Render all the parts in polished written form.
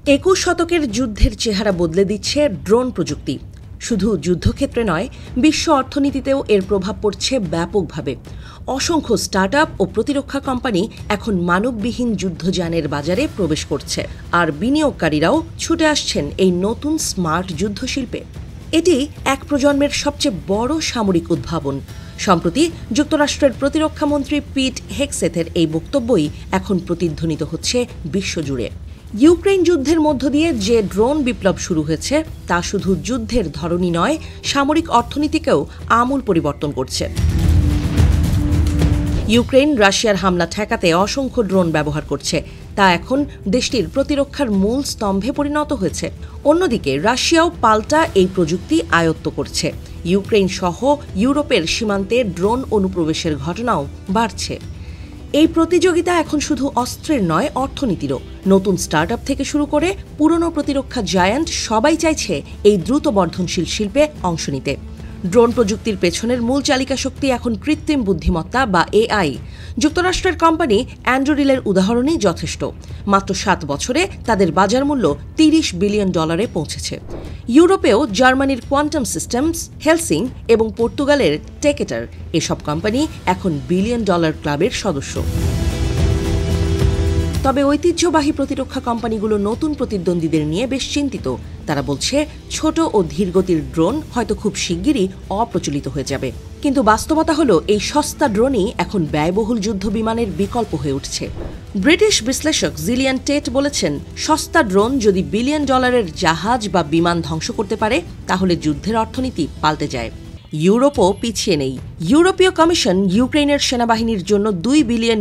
21 শতকের যুদ্ধের চেহারা বদলে দিচ্ছে ড্রোন প্রযুক্তি। শুধু যুদ্ধক্ষেত্রে নয়, বিশ্ব অর্থনীতিতেও এর প্রভাব পড়ছে ব্যাপকভাবে। অসংখ্য স্টার্টআপ ও প্রতিরক্ষা কোম্পানি এখন মানববিহীন যুদ্ধযানের বাজারে প্রবেশ করছে, আর বিনিয়োগকারীরাও ছুটে আসছেন এই নতুন স্মার্ট যুদ্ধশিল্পে। এটি এক প্রজন্মের সবচেয়ে বড় সামরিক উদ্ভাবন। সম্প্রতি যুক্তরাষ্ট্রের প্রতিরক্ষামন্ত্রী পিট হেগসেথের এই বক্তব্যই এখন প্রতিধ্বনিত হচ্ছে বিশ্বজুড়ে। ইউক্রেন যুদ্ধের মধ্য দিয়ে যে ড্রোন বিপ্লব শুরু হয়েছে তা শুধু যুদ্ধের ধরনই নয়, সামরিক অর্থনীতিকেও আমূল পরিবর্তন করছে। ইউক্রেন রাশিয়ার হামলা ঠেকাতে অসংখ্য ড্রোন ব্যবহার করছে, তা এখন দেশটির প্রতিরক্ষার মূল স্তম্ভে পরিণত হয়েছে। অন্যদিকে রাশিয়াও পাল্টা এই প্রযুক্তি আয়ত্ত করছে। ইউক্রেন সহ ইউরোপের সীমান্তে ড্রোন অনুপ্রবেশের ঘটনাও বাড়ছে। এই প্রতিযোগিতা এখন শুধু অস্ত্রের নয়, অর্থনীতিরও। নতুন স্টার্টআপ থেকে শুরু করে পুরনো প্রতিরক্ষা জায়ান্ট সবাই চাইছে এই দ্রুত বর্ধনশীল শিল্পে অংশ নিতে। ড্রোন প্রযুক্তির পেছনের মূল চালিকা শক্তি এখন কৃত্রিম বুদ্ধিমত্তা বা এআই। যুক্তরাষ্ট্রের কোম্পানি অ্যান্ড্রোরিলের উদাহরণই যথেষ্ট। মাত্র 7 বছরে তাদের বাজার মূল্য $30 বিলিয়ন পৌঁছেছে। ইউরোপেও জার্মানির কোয়ান্টাম সিস্টেমস, হেলসিং এবং পর্তুগালের টেকেটার এসব কোম্পানি এখন বিলিয়ন ডলার ক্লাবের সদস্য। তবে ঐতিহ্যবাহী প্রতিরক্ষা কোম্পানিগুলো নতুন প্রতিদ্বন্দ্বীদের নিয়ে বেশ চিন্তিত। তারা বলছে, ছোট ও ধীরগতির ড্রোন হয়তো খুব শিগগিরই অপ্রচলিত হয়ে যাবে। কিন্তু বাস্তবতা হলো, এই সস্তা ড্রোনই এখন ব্যয়বহুল যুদ্ধ বিমানের বিকল্প হয়ে উঠছে। ব্রিটিশ বিশ্লেষক জিলিয়ান টেট বলেছেন, সস্তা ড্রোন যদি $বিলিয়ন জাহাজ বা বিমান ধ্বংস করতে পারে, তাহলে যুদ্ধের অর্থনীতি পাল্টে যায়। ইউরোপও পিছিয়ে নেই। ইউরোপীয় কমিশন ইউক্রেনের সেনাবাহিনীর জন্য €2 বিলিয়ন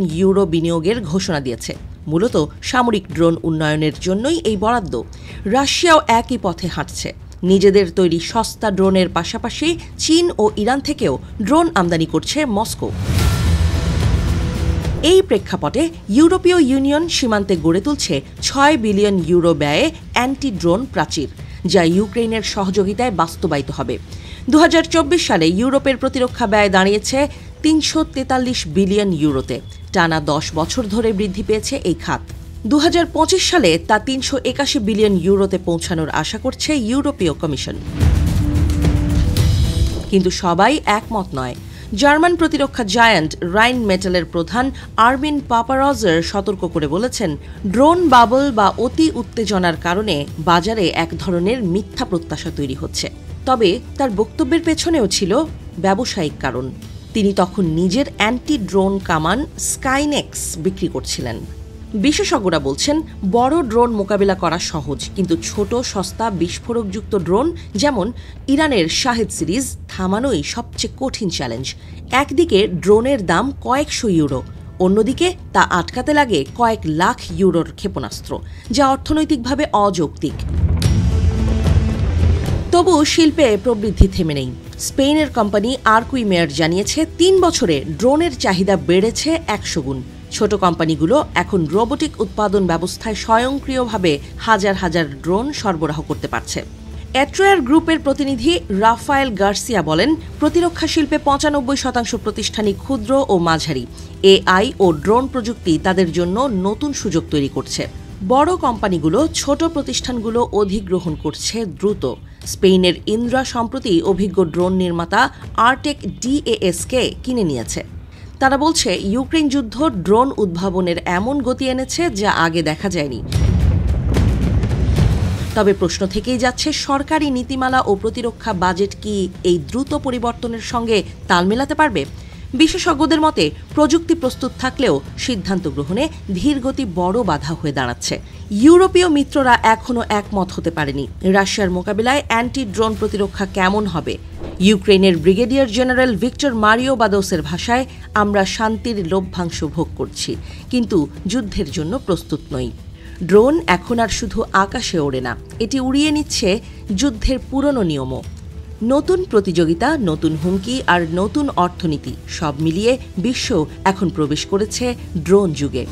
বিনিয়োগের ঘোষণা দিয়েছে। মূলত সামরিক ড্রোন উন্নয়নের জন্যই এই বরাদ্দ। রাশিয়াও একই পথে হাঁটছে। নিজেদের তৈরি সস্তা ড্রোনের পাশাপাশি চীন ও ইরান থেকেও ড্রোন আমদানি করছে মস্কো। এই প্রেক্ষাপটে ইউরোপীয় ইউনিয়ন সীমান্তে গড়ে তুলছে €6 বিলিয়ন ব্যয়ে অ্যান্টি ড্রোন প্রাচীর, যা ইউক্রেনের সহযোগিতায় বাস্তবায়িত হবে। 2024 সালে ইউরোপের প্রতিরক্ষা ব্যয় দাঁড়িয়েছে €343 বিলিয়ন। টানা 10 বছর ধরে বৃদ্ধি পেয়েছে এই খাত। 2025 সালে তা €381 বিলিয়ন পৌঁছানোর আশা করছে ইউরোপীয় কমিশন। কিন্তু সবাই একমত নয়। জার্মান প্রতিরক্ষা জায়ান্ট রাইন মেটালের প্রধান আরমিন পাপারজার সতর্ক করে বলেছেন, ড্রোন বাবল বা অতি উত্তেজনার কারণে বাজারে এক ধরনের মিথ্যা প্রত্যাশা তৈরি হচ্ছে। তবে তার বক্তব্যের পেছনেও ছিল ব্যবসায়িক কারণ। তিনি তখন নিজের অ্যান্টি ড্রোন কামান স্কাইনেক্স বিক্রি করছিলেন। বিশেষজ্ঞরা বলছেন, বড় ড্রোন মোকাবিলা করা সহজ, কিন্তু ছোট সস্তা বিস্ফোরকযুক্ত ড্রোন যেমন ইরানের শাহেদ সিরিজ থামানোই সবচেয়ে কঠিন চ্যালেঞ্জ। একদিকে ড্রোনের দাম কয়েকশো ইউরো, অন্যদিকে তা আটকাতে লাগে কয়েক লাখ ইউরোর ক্ষেপণাস্ত্র, যা অর্থনৈতিকভাবে অযৌক্তিক। তবু শিল্পে প্রবৃদ্ধি থেমে নেই। স্পেনের কোম্পানি আর্কুইমেয়ার জানিয়েছে, 3 বছরে ড্রোনের চাহিদা বেড়েছে 100 গুণ। ছোট কোম্পানিগুলো এখন রোবোটিক উৎপাদন ব্যবস্থায় স্বয়ংক্রিয়ভাবে হাজার হাজার ড্রোন সরবরাহ করতে পারছে। অ্যাট্রয়ার গ্রুপের প্রতিনিধি রাফায়েল গার্সিয়া বলেন, প্রতিরক্ষা শিল্পে 95% প্রতিষ্ঠানই ক্ষুদ্র ও মাঝারি। এআই ও ড্রোন প্রযুক্তি তাদের জন্য নতুন সুযোগ তৈরি করছে। বড় কোম্পানিগুলো ছোট প্রতিষ্ঠানগুলো অধিগ্রহণ করছে দ্রুত। স্পেনের ইন্দ্রা সম্প্রতি অভিজ্ঞ ড্রোন নির্মাতা আর্টেক DASকে কিনে নিয়েছে। তারা বলছে, ইউক্রেন যুদ্ধ ড্রোন উদ্ভাবনের এমন গতি এনেছে যা আগে দেখা যায়নি। তবে প্রশ্ন থেকেই যাচ্ছে, সরকারি নীতিমালা ও প্রতিরক্ষা বাজেট কি এই দ্রুত পরিবর্তনের সঙ্গে তাল মেলাতে পারবে? বিশেষজ্ঞদের মতে, প্রযুক্তি প্রস্তুত থাকলেও সিদ্ধান্ত গ্রহণে ধীরগতি বড় বাধা হয়ে দাঁড়াচ্ছে। ইউরোপীয় মিত্ররা এখনও একমত হতে পারেনি রাশিয়ার মোকাবিলায় অ্যান্টি ড্রোন প্রতিরক্ষা কেমন হবে। ইউক্রেনের ব্রিগেডিয়ার জেনারেল ভিক্টর মারিওবাদোসের ভাষায়, আমরা শান্তির লভ্যাংশ ভোগ করছি, কিন্তু যুদ্ধের জন্য প্রস্তুত নই। ড্রোন এখন আর শুধু আকাশে ওড়ে না, এটি উড়িয়ে নিচ্ছে যুদ্ধের পুরনো নিয়মও। নতুন প্রতিযোগিতা, নতুন হুমকি আর নতুন অর্থনীতি, সব মিলিয়ে বিশ্ব এখন প্রবেশ করেছে ড্রোন যুগে।